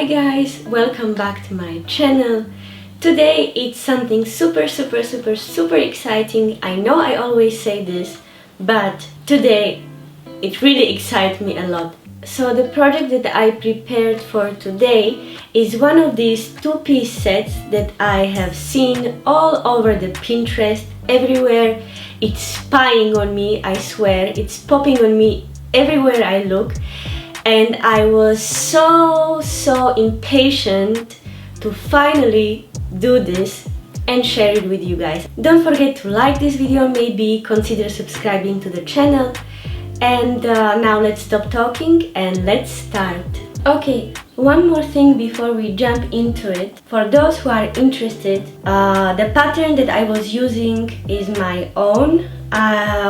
Hi guys, welcome back to my channel. Today it's something super exciting. I know I always say this, but today it really excites me a lot. So the project that I prepared for today is one of these two-piece sets that I have seen all over the Pinterest, everywhere. It's spying on me, I swear. It's popping on me everywhere I look. And I was so impatient to finally do this and share it with you guys. Don't forget to like this video, maybe consider subscribing to the channel. And now let's stop talking and let's start. Okay, one more thing before we jump into it. For those who are interested, the pattern that I was using is my own.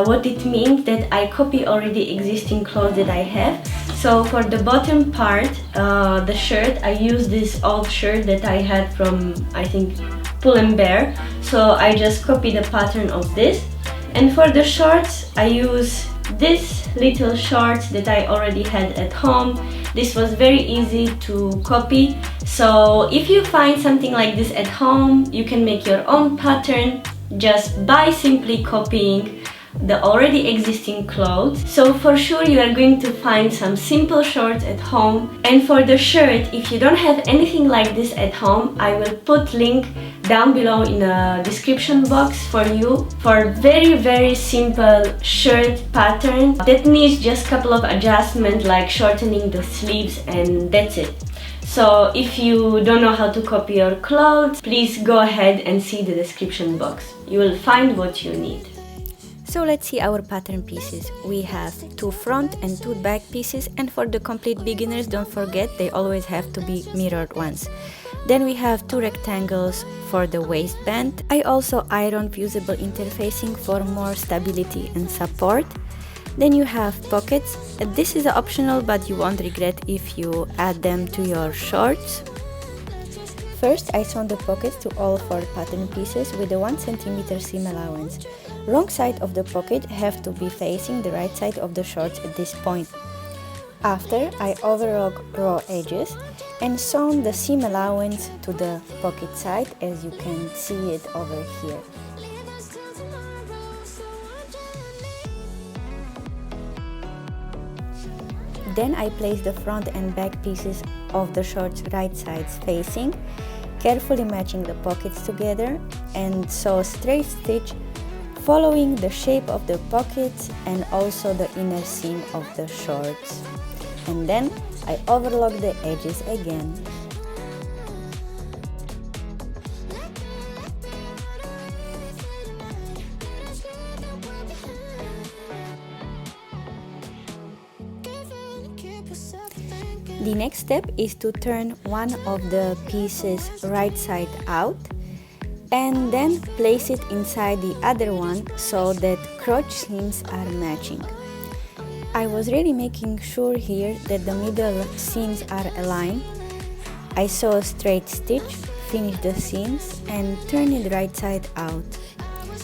What it means that I copy already existing clothes that I have. So for the bottom part, the shirt, I use this old shirt that I had from, I think, Pull and Bear. So I just copy the pattern of this. And for the shorts, I use this little shorts that I already had at home. This was very easy to copy. So if you find something like this at home, you can make your own pattern just by simply copying the already existing clothes. So for sure you are going to find some simple shorts at home. And for the shirt, if you don't have anything like this at home, I will put link down below in the description box for you for very simple shirt pattern that needs just a couple of adjustments like shortening the sleeves, and that's it. So if you don't know how to copy your clothes, please go ahead and see the description box. You will find what you need. So let's see our pattern pieces. We have 2 front and 2 back pieces, and for the complete beginners, don't forget they always have to be mirrored ones. Then we have 2 rectangles for the waistband. I also iron fusible interfacing for more stability and support. Then you have pockets. This is optional, but you won't regret if you add them to your shorts. First, I sewn the pockets to all 4 pattern pieces with a 1 cm seam allowance. Wrong side of the pocket have to be facing the right side of the shorts at this point. After, I overlock raw edges and sewn the seam allowance to the pocket side, as you can see it over here. Then I place the front and back pieces of the shorts right sides facing, carefully matching the pockets together, and sew a straight stitch following the shape of the pockets and also the inner seam of the shorts. And then I overlock the edges again. The next step is to turn one of the pieces right side out and then place it inside the other one so that crotch seams are matching. I was really making sure here that the middle seams are aligned. I sew a straight stitch, finish the seams and turn it right side out.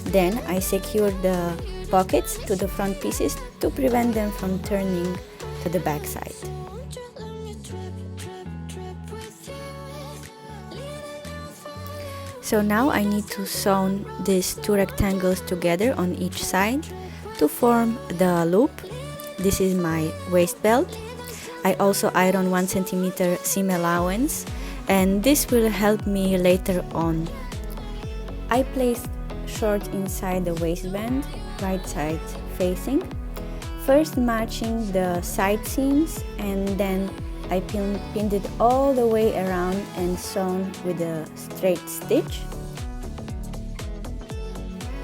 Then I secure the pockets to the front pieces to prevent them from turning to the back side. So now I need to sew these 2 rectangles together on each side to form the loop. This is my waist belt. I also iron 1 cm seam allowance, and this will help me later on. I placed shorts inside the waistband, right side facing, first matching the side seams, and then I pinned it all the way around and sewn with a straight stitch.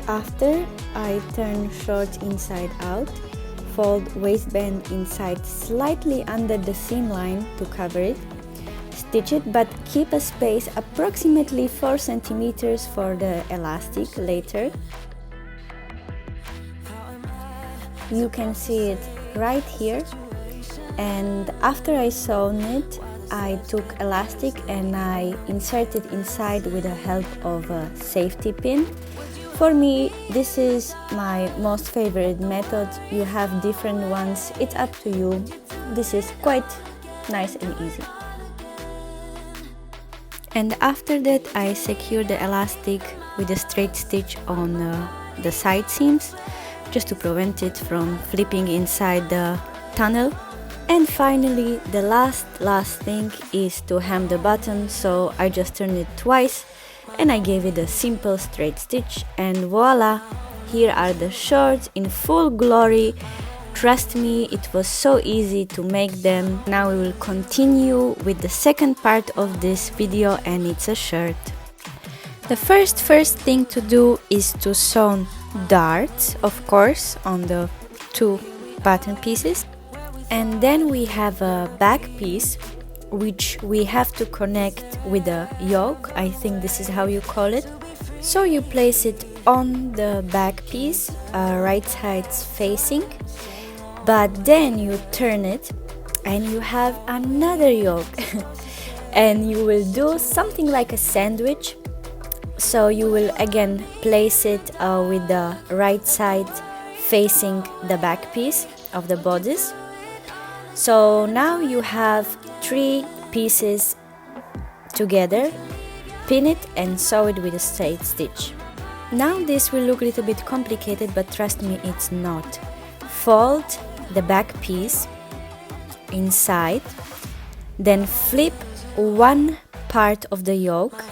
After, I turn shorts inside out, fold waistband inside slightly under the seam line to cover it, stitch it, but keep a space approximately 4 cm for the elastic later. You can see it right here. And after I sewn it, I took elastic and I inserted inside with the help of a safety pin. For me, this is my most favorite method. You have different ones, it's up to you. This is quite nice and easy. And after that I secure the elastic with a straight stitch on the side seams, just to prevent it from flipping inside the tunnel. And finally the last thing is to hem the button, so I just turned it twice and I gave it a simple straight stitch, and voila, here are the shorts in full glory. Trust me, it was so easy to make them. Now we will continue with the second part of this video, and it's a shirt. The first thing to do is to sew darts, of course, on the two pattern pieces. And then we have a back piece which we have to connect with a yoke. I think this is how you call it. So you place it on the back piece, right sides facing, but then you turn it and you have another yoke and you will do something like a sandwich. So you will again place it with the right side facing the back piece of the bodice. So now you have 3 pieces together, pin it and sew it with a straight stitch. Now this will look a little bit complicated, but trust me, it's not. Fold the back piece inside, then flip one part of the yoke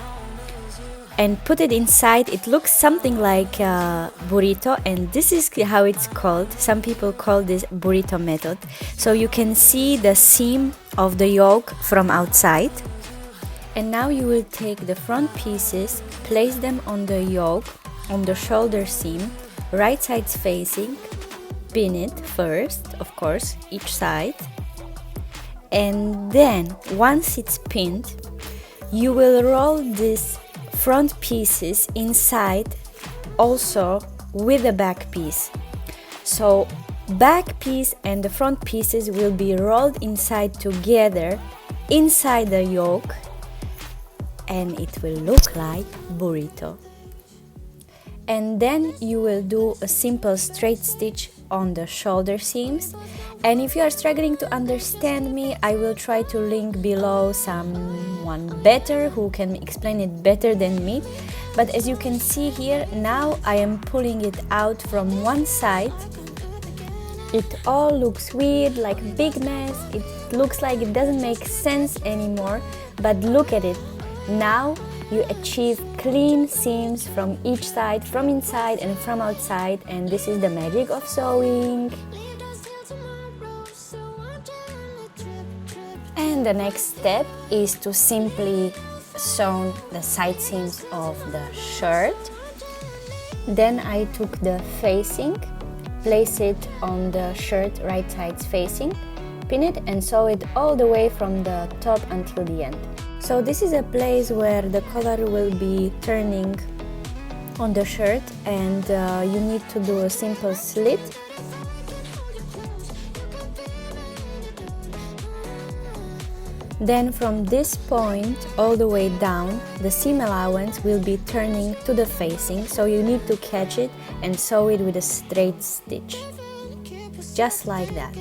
and put it inside. It looks something like a burrito, and this is how it's called. Some people call this burrito method. So you can see the seam of the yoke from outside. And now you will take the front pieces, place them on the yoke, on the shoulder seam, right sides facing, pin it first, of course, each side. And then once it's pinned, you will roll these front pieces inside also with the back piece. So back piece and the front pieces will be rolled inside together inside the yoke, and it will look like burrito. And then you will do a simple straight stitch on the shoulder seams. And if you are struggling to understand me, I will try to link below someone better who can explain it better than me. But as you can see here, now I am pulling it out from one side. It all looks weird, like a big mess. It looks like it doesn't make sense anymore, but look at it. Now you achieve clean seams from each side, from inside and from outside, and this is the magic of sewing. And the next step is to simply sew the side seams of the shirt. Then I took the facing, place it on the shirt right sides facing, pin it and sew it all the way from the top until the end. So this is a place where the collar will be turning on the shirt, and you need to do a simple slit. Then from this point all the way down, the seam allowance will be turning to the facing, so you need to catch it and sew it with a straight stitch, just like that.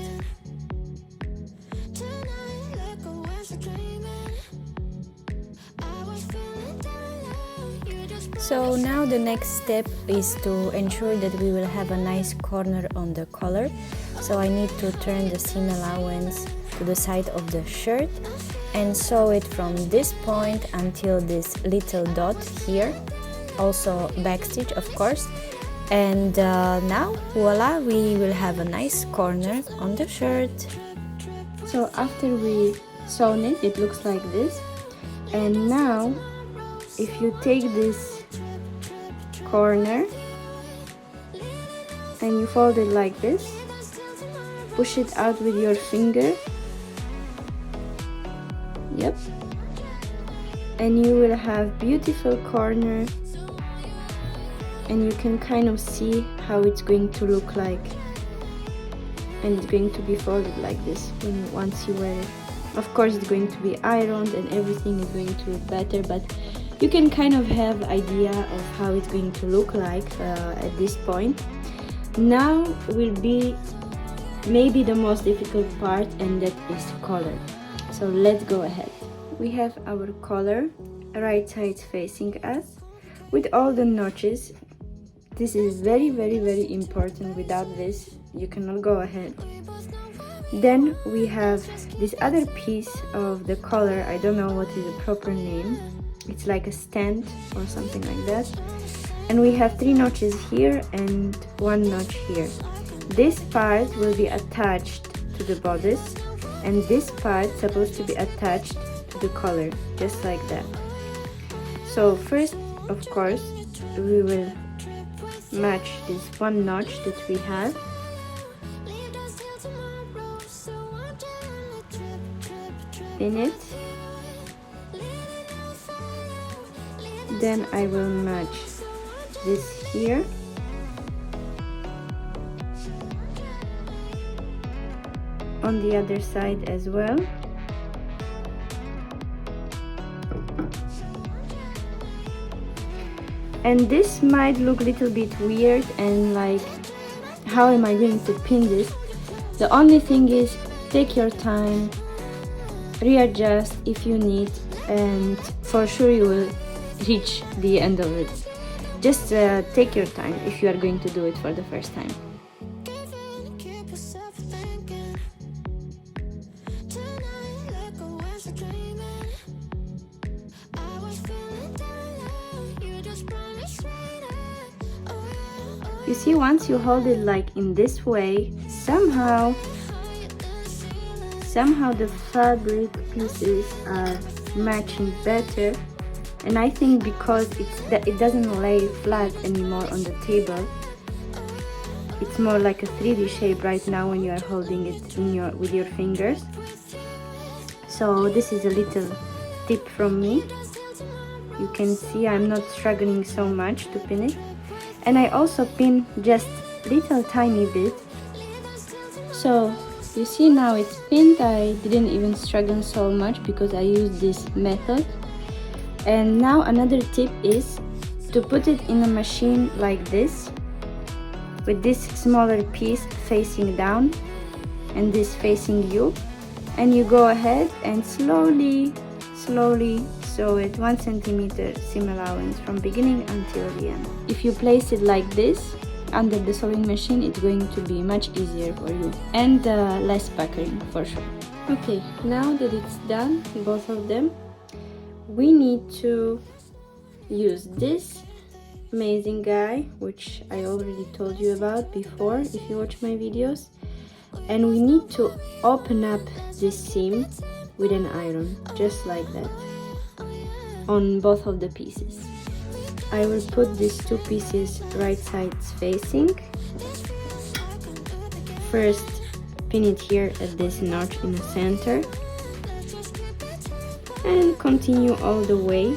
So now the next step is to ensure that we will have a nice corner on the collar. So I need to turn the seam allowance to the side of the shirt and sew it from this point until this little dot here, also backstitch of course. And now voila, we will have a nice corner on the shirt. So after we sewn it, it looks like this. And now if you take this corner and you fold it like this, push it out with your finger. Yep. And you will have beautiful corner, and you can kind of see how it's going to look like, and it's going to be folded like this once you wear it. Of course it's going to be ironed and everything is going to look better, but you can kind of have idea of how it's going to look like at this point. Now will be maybe the most difficult part, and that is collar. So let's go ahead. We have our collar right side facing us with all the notches. This is very important. Without this you cannot go ahead. Then we have this other piece of the collar. I don't know what is the proper name. It's like a stand or something like that. And we have 3 notches here and 1 notch here. This part will be attached to the bodice, and this part is supposed to be attached to the collar, just like that. So first, of course, we will match this 1 notch that we have. Pin it. Then I will match this here. On the other side as well. And this might look a little bit weird and like, how am I going to pin this? The only thing is, take your time, readjust if you need, and for sure you will reach the end of it. Just take your time if you are going to do it for the first time. You see, once you hold it like in this way, somehow the fabric pieces are matching better. And I think because it doesn't lay flat anymore on the table, it's more like a 3D shape right now when you are holding it with your fingers. So this is a little tip from me. You can see I'm not struggling so much to pin it. And I also pin just little tiny bit. So you see now it's pinned. I didn't even struggle so much because I used this method. And now another tip is to put it in a machine like this, with this smaller piece facing down and this facing you, and you go ahead and slowly sew it 1 centimeter seam allowance from beginning until the end. If you place it like this under the sewing machine, it's going to be much easier for you and less puckering for sure. Okay, now that it's done, both of them, we need to use this amazing guy, which I already told you about before if you watch my videos, and we need to open up this seam with an iron, just like that, on both of the pieces. I will put these 2 pieces right sides facing. First, pin it here at this notch in the center, and continue all the way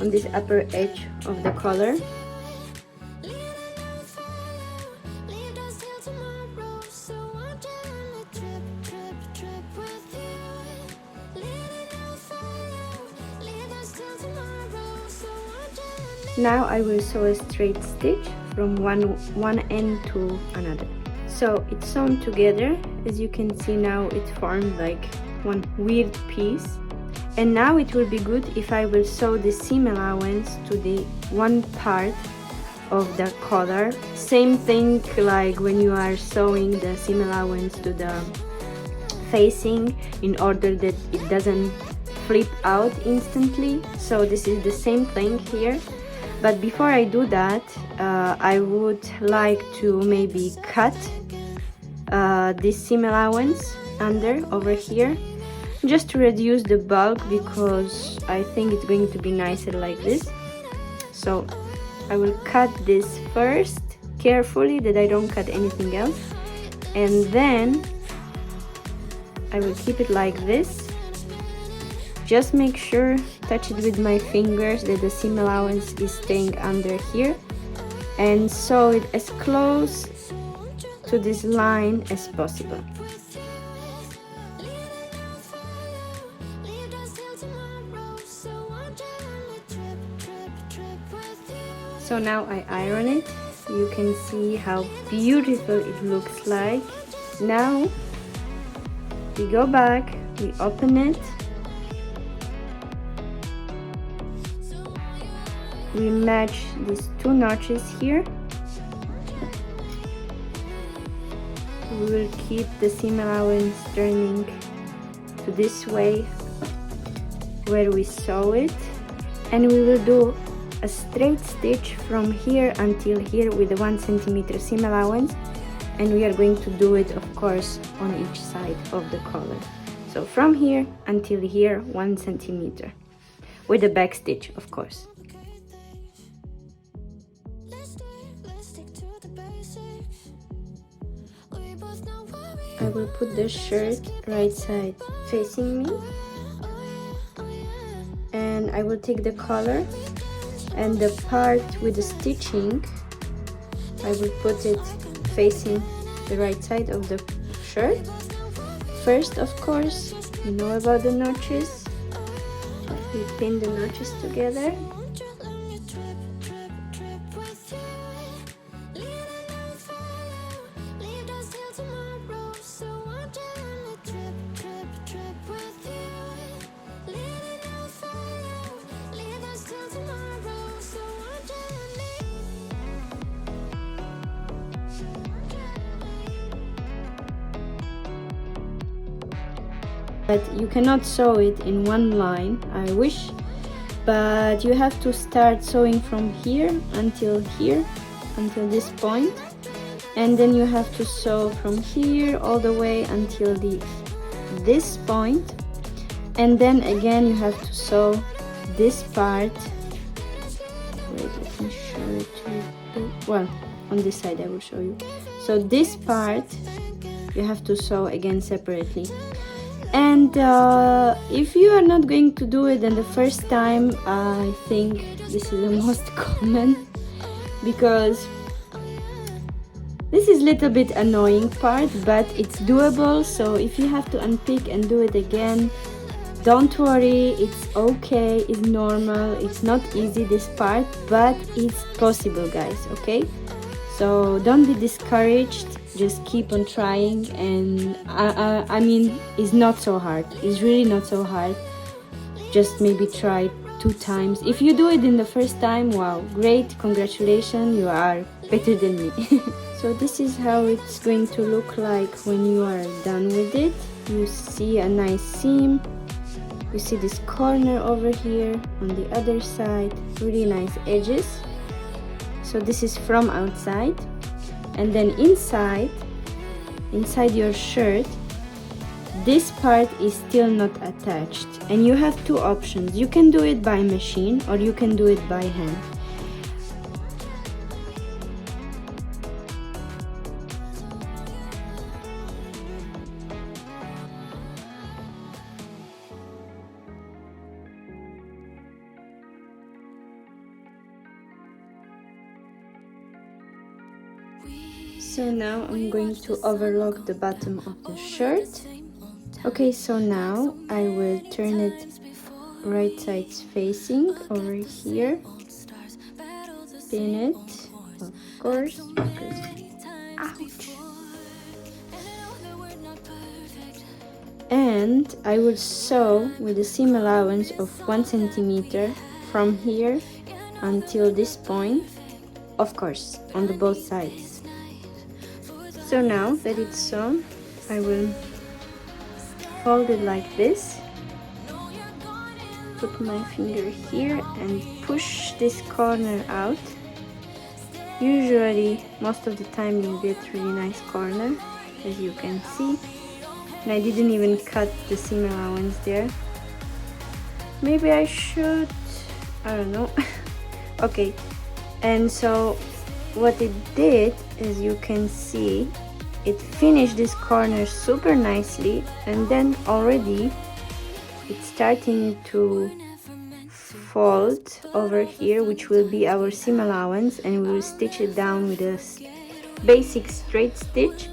on this upper edge of the collar. Now I will sew a straight stitch from one end to another. So it's sewn together. As you can see now, it formed like one weird piece. And now it will be good if I will sew the seam allowance to the one part of the collar. Same thing like when you are sewing the seam allowance to the facing, in order that it doesn't flip out instantly. So this is the same thing here. But before I do that, I would like to maybe cut this seam allowance over here, just to reduce the bulk, because I think it's going to be nicer like this. So I will cut this first carefully, that I don't cut anything else, and then I will keep it like this. Just make sure, touch it with my fingers, that the seam allowance is staying under here, and sew it as close to this line as possible. So now I iron it. You can see how beautiful it looks like. Now we go back, we open it, we match these two notches here. We will keep the seam allowance turning to this way where we sew it, and we will do a straight stitch from here until here with a 1 centimeter seam allowance, and we are going to do it of course on each side of the collar. So from here until here 1 centimeter with a back stitch of course. I will put the shirt right side facing me, and I will take the collar and the part with the stitching, I will put it facing the right side of the shirt. First, of course, you know about the notches. We pin the notches together. But you cannot sew it in one line, I wish, but you have to start sewing from here, until this point, and then you have to sew from here all the way until this point, and then again you have to sew this part. Wait, let me show it to you. Well, on this side I will show you. So this part you have to sew again separately. And if you are not going to do it in the first time, I think this is the most common, because this is a little bit annoying part, but it's doable. So if you have to unpick and do it again, don't worry, it's okay, it's normal, it's not easy this part, but it's possible, guys, okay? So don't be discouraged, just keep on trying, and I mean, it's not so hard, it's really not so hard. Just maybe try 2 times. If you do it in the first time, wow, great, congratulations, you are better than me. So this is how it's going to look like when you are done with it. You see a nice seam, you see this corner over here on the other side, really nice edges. So this is from outside, and then inside your shirt, this part is still not attached, and you have 2 options. You can do it by machine or you can do it by hand. So now I'm going to overlock the bottom of the shirt. Okay, so now I will turn it right sides facing over here. Pin it, of course, because ouch. And I will sew with a seam allowance of 1 centimeter from here until this point, of course, on the both sides. So now that it's sewn, I will fold it like this, put my finger here and push this corner out. Usually, most of the time you get really nice corner, as you can see. And I didn't even cut the seam allowance there. Maybe I should, I don't know. Okay, and so what it did, as you can see, it finished this corner super nicely, and then already it's starting to fold over here, which will be our seam allowance, and we will stitch it down with a basic straight stitch.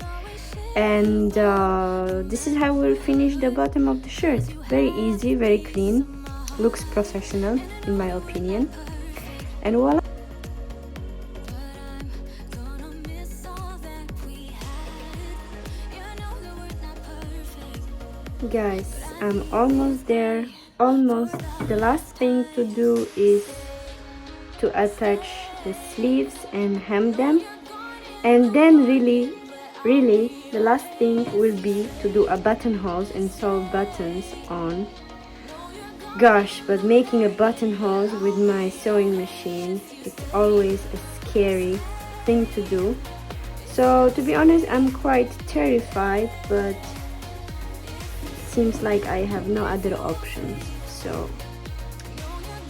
And this is how we'll finish the bottom of the shirt. Very easy, very clean, looks professional in my opinion, and voila. Guys, I'm almost there, almost. The last thing to do is to attach the sleeves and hem them, and then really the last thing will be to do a buttonholes and sew buttons on. Gosh, but making a buttonholes with my sewing machine, it's always a scary thing to do. So to be honest, I'm quite terrified, but seems like I have no other options. So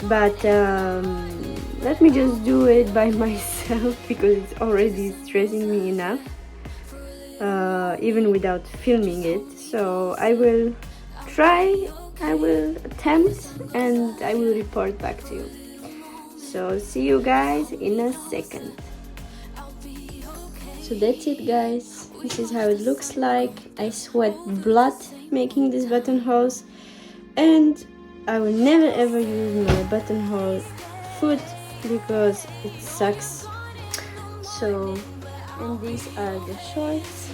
but let me just do it by myself because it's already stressing me enough, even without filming it. So I will try, I will attempt, and I will report back to you. So see you guys in a second. So that's it, guys. This is how it looks like. I sweat blood making this buttonholes, and I will never ever use my buttonhole foot because it sucks. So, and these are the shorts.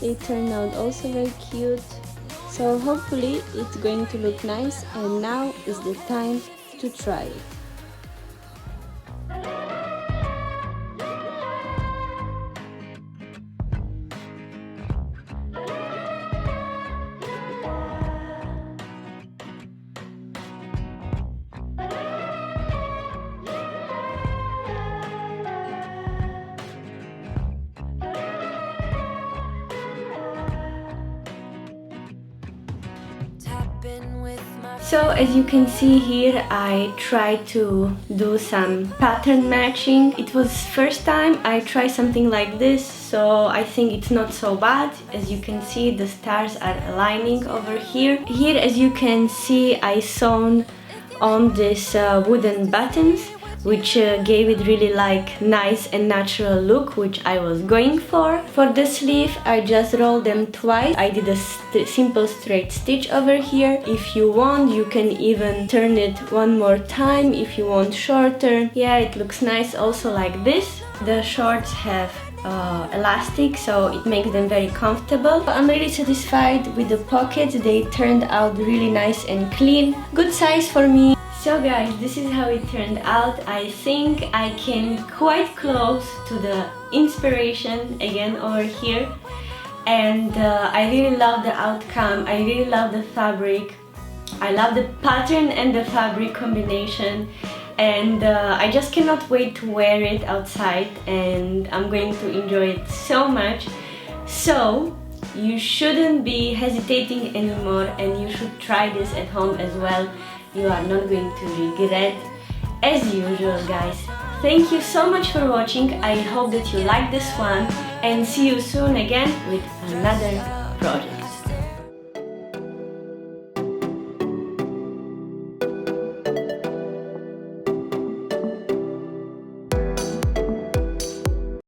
They turned out also very cute. So hopefully it's going to look nice, and now is the time to try it. So as you can see here, I tried to do some pattern matching. It was first time I tried something like this, so I think it's not so bad. As you can see, the stars are aligning over here. Here, as you can see, I sewn on these wooden buttons, which gave it really like nice and natural look, which I was going for. For the sleeve, I just rolled them twice. I did a simple straight stitch over here. If you want, you can even turn it one more time if you want shorter. Yeah, it looks nice also like this. The shorts have elastic, so it makes them very comfortable. I'm really satisfied with the pockets. They turned out really nice and clean. Good size for me. So guys, this is how it turned out. I think I came quite close to the inspiration again over here, and I really love the outcome. I really love the fabric. I love the pattern and the fabric combination, and I just cannot wait to wear it outside, and I'm going to enjoy it so much. So you shouldn't be hesitating anymore, and you should try this at home as well. You are not going to regret, as usual, guys. Thank you so much for watching. I hope that you like this one, and see you soon again with another project.